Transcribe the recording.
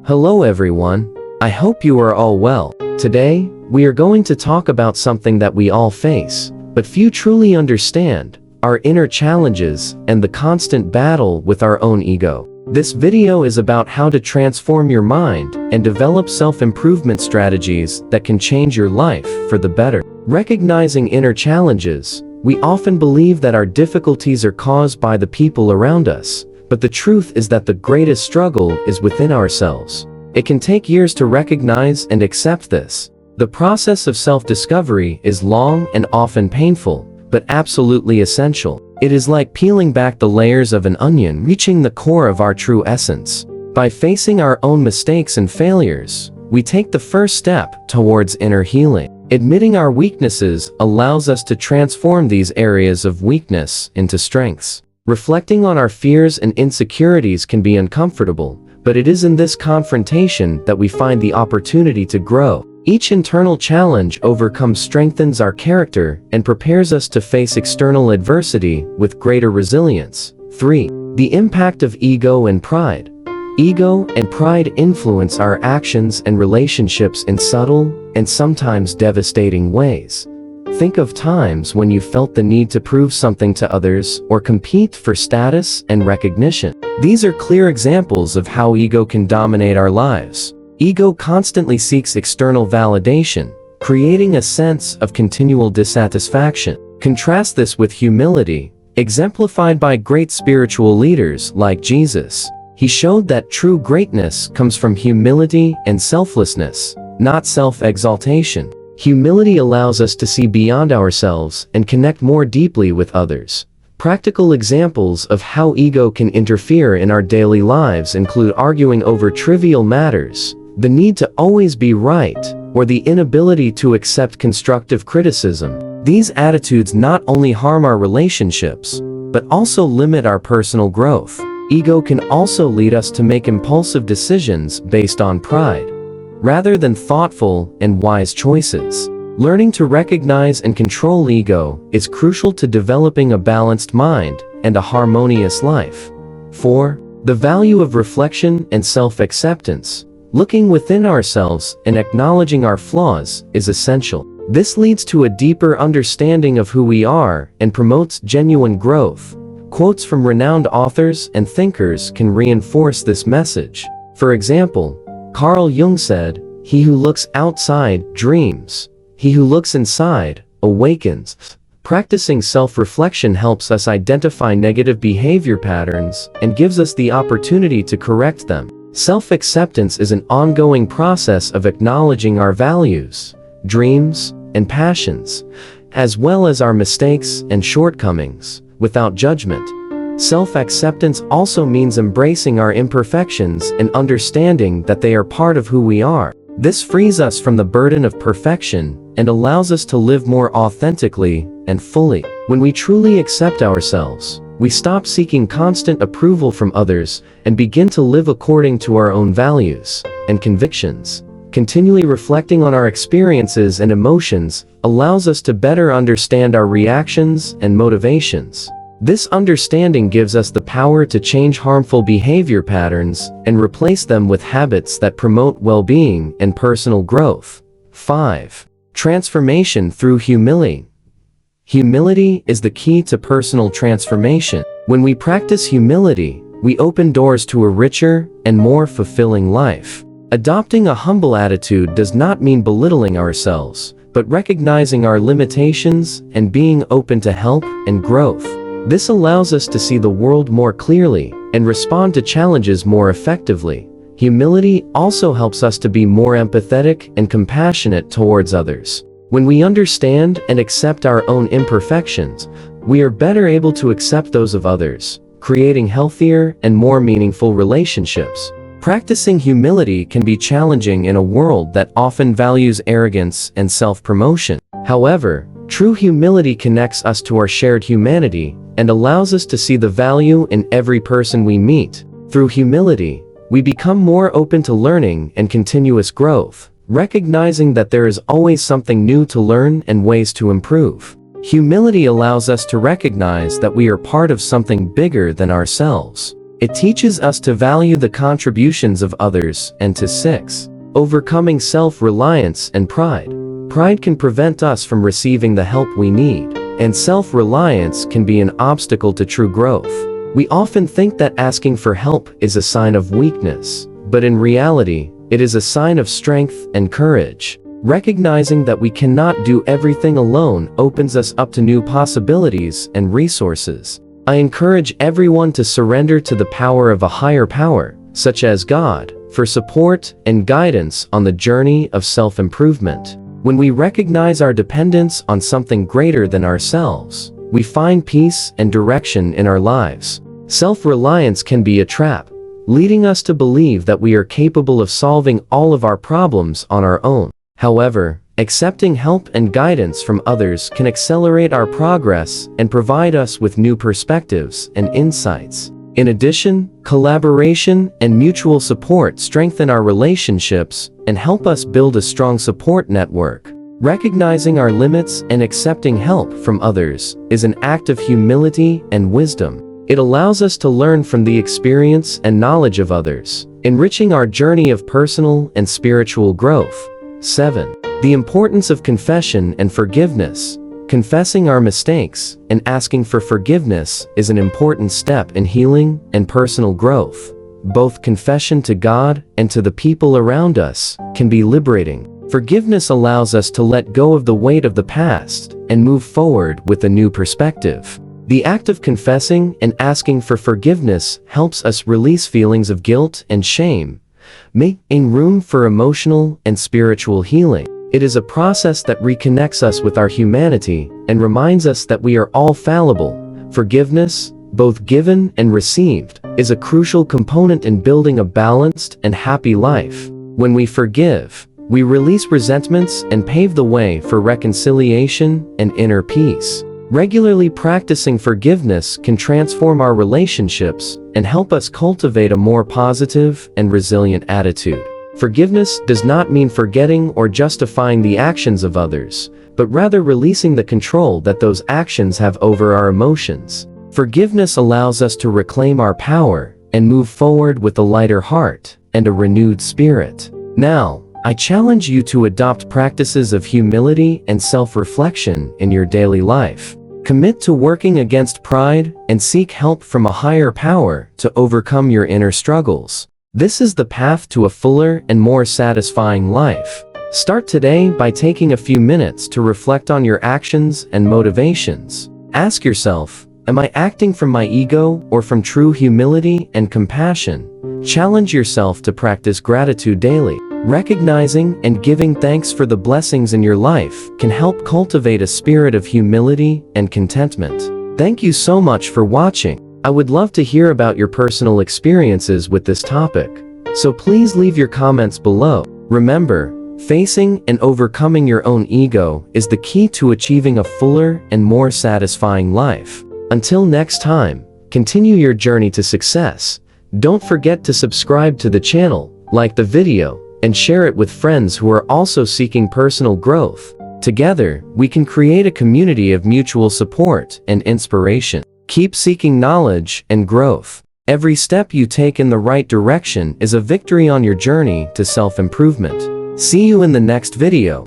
Hello everyone. I hope you are all well. Today, we are going to talk about something that we all face, but few truly understand, our inner challenges and the constant battle with our own ego. This video is about how to transform your mind and develop self-improvement strategies that can change your life for the better. Recognizing inner challenges, we often believe that our difficulties are caused by the people around us, but the truth is that the greatest struggle is within ourselves. It can take years to recognize and accept this. The process of self-discovery is long and often painful, but absolutely essential. It is like peeling back the layers of an onion, reaching the core of our true essence. By facing our own mistakes and failures, we take the first step towards inner healing. Admitting our weaknesses allows us to transform these areas of weakness into strengths. Reflecting on our fears and insecurities can be uncomfortable, but it is in this confrontation that we find the opportunity to grow. Each internal challenge overcome strengthens our character and prepares us to face external adversity with greater resilience. 3. The impact of ego and pride. Ego and pride influence our actions and relationships in subtle and sometimes devastating ways. Think of times when you felt the need to prove something to others or compete for status and recognition. These are clear examples of how ego can dominate our lives. Ego constantly seeks external validation, creating a sense of continual dissatisfaction. Contrast this with humility, exemplified by great spiritual leaders like Jesus. He showed that true greatness comes from humility and selflessness, not self-exaltation. Humility allows us to see beyond ourselves and connect more deeply with others. Practical examples of how ego can interfere in our daily lives include arguing over trivial matters, the need to always be right, or the inability to accept constructive criticism. These attitudes not only harm our relationships, but also limit our personal growth. Ego can also lead us to make impulsive decisions based on pride, rather than thoughtful and wise choices. Learning to recognize and control ego is crucial to developing a balanced mind and a harmonious life. 4. The value of reflection and self-acceptance. Looking within ourselves and acknowledging our flaws is essential. This leads to a deeper understanding of who we are and promotes genuine growth. Quotes from renowned authors and thinkers can reinforce this message. For example, Carl Jung said, "He who looks outside dreams. He who looks inside awakens." Practicing self-reflection helps us identify negative behavior patterns and gives us the opportunity to correct them. Self-acceptance is an ongoing process of acknowledging our values, dreams, and passions, as well as our mistakes and shortcomings, without judgment. Self-acceptance also means embracing our imperfections and understanding that they are part of who we are. This frees us from the burden of perfection and allows us to live more authentically and fully. When we truly accept ourselves, we stop seeking constant approval from others and begin to live according to our own values and convictions. Continually reflecting on our experiences and emotions allows us to better understand our reactions and motivations. This understanding gives us the power to change harmful behavior patterns and replace them with habits that promote well-being and personal growth. 5. Transformation through humility. Humility is the key to personal transformation. When we practice humility, we open doors to a richer and more fulfilling life. Adopting a humble attitude does not mean belittling ourselves, but recognizing our limitations and being open to help and growth. This allows us to see the world more clearly and respond to challenges more effectively. Humility also helps us to be more empathetic and compassionate towards others. When we understand and accept our own imperfections, we are better able to accept those of others, creating healthier and more meaningful relationships. Practicing humility can be challenging in a world that often values arrogance and self-promotion. However, true humility connects us to our shared humanity and allows us to see the value in every person we meet. Through humility, we become more open to learning and continuous growth, recognizing that there is always something new to learn and ways to improve. Humility allows us to recognize that we are part of something bigger than ourselves. It teaches us to value the contributions of others and to 6. Overcoming self-reliance and pride. Pride can prevent us from receiving the help we need, and self-reliance can be an obstacle to true growth. We often think that asking for help is a sign of weakness, but in reality, it is a sign of strength and courage. Recognizing that we cannot do everything alone opens us up to new possibilities and resources. I encourage everyone to surrender to the power of a higher power, such as God, for support and guidance on the journey of self-improvement. When we recognize our dependence on something greater than ourselves, we find peace and direction in our lives. Self-reliance can be a trap, leading us to believe that we are capable of solving all of our problems on our own. However, accepting help and guidance from others can accelerate our progress and provide us with new perspectives and insights. In addition, collaboration and mutual support strengthen our relationships and help us build a strong support network. Recognizing our limits and accepting help from others is an act of humility and wisdom. It allows us to learn from the experience and knowledge of others, enriching our journey of personal and spiritual growth. 7. The importance of confession and forgiveness. Confessing our mistakes and asking for forgiveness is an important step in healing and personal growth. Both confession to God and to the people around us can be liberating. Forgiveness allows us to let go of the weight of the past and move forward with a new perspective. The act of confessing and asking for forgiveness helps us release feelings of guilt and shame, making room for emotional and spiritual healing. It is a process that reconnects us with our humanity and reminds us that we are all fallible. Forgiveness, both given and received, is a crucial component in building a balanced and happy life. When we forgive, we release resentments and pave the way for reconciliation and inner peace. Regularly practicing forgiveness can transform our relationships and help us cultivate a more positive and resilient attitude. Forgiveness does not mean forgetting or justifying the actions of others, but rather releasing the control that those actions have over our emotions. Forgiveness allows us to reclaim our power and move forward with a lighter heart and a renewed spirit. Now, I challenge you to adopt practices of humility and self-reflection in your daily life. Commit to working against pride and seek help from a higher power to overcome your inner struggles. This is the path to a fuller and more satisfying life. Start today by taking a few minutes to reflect on your actions and motivations. Ask yourself, am I acting from my ego or from true humility and compassion? Challenge yourself to practice gratitude daily. Recognizing and giving thanks for the blessings in your life can help cultivate a spirit of humility and contentment. Thank you so much for watching. I would love to hear about your personal experiences with this topic, so please leave your comments below. Remember, facing and overcoming your own ego is the key to achieving a fuller and more satisfying life. Until next time, continue your journey to success. Don't forget to subscribe to the channel, like the video, and share it with friends who are also seeking personal growth. Together, we can create a community of mutual support and inspiration. Keep seeking knowledge and growth. Every step you take in the right direction is a victory on your journey to self-improvement. See you in the next video.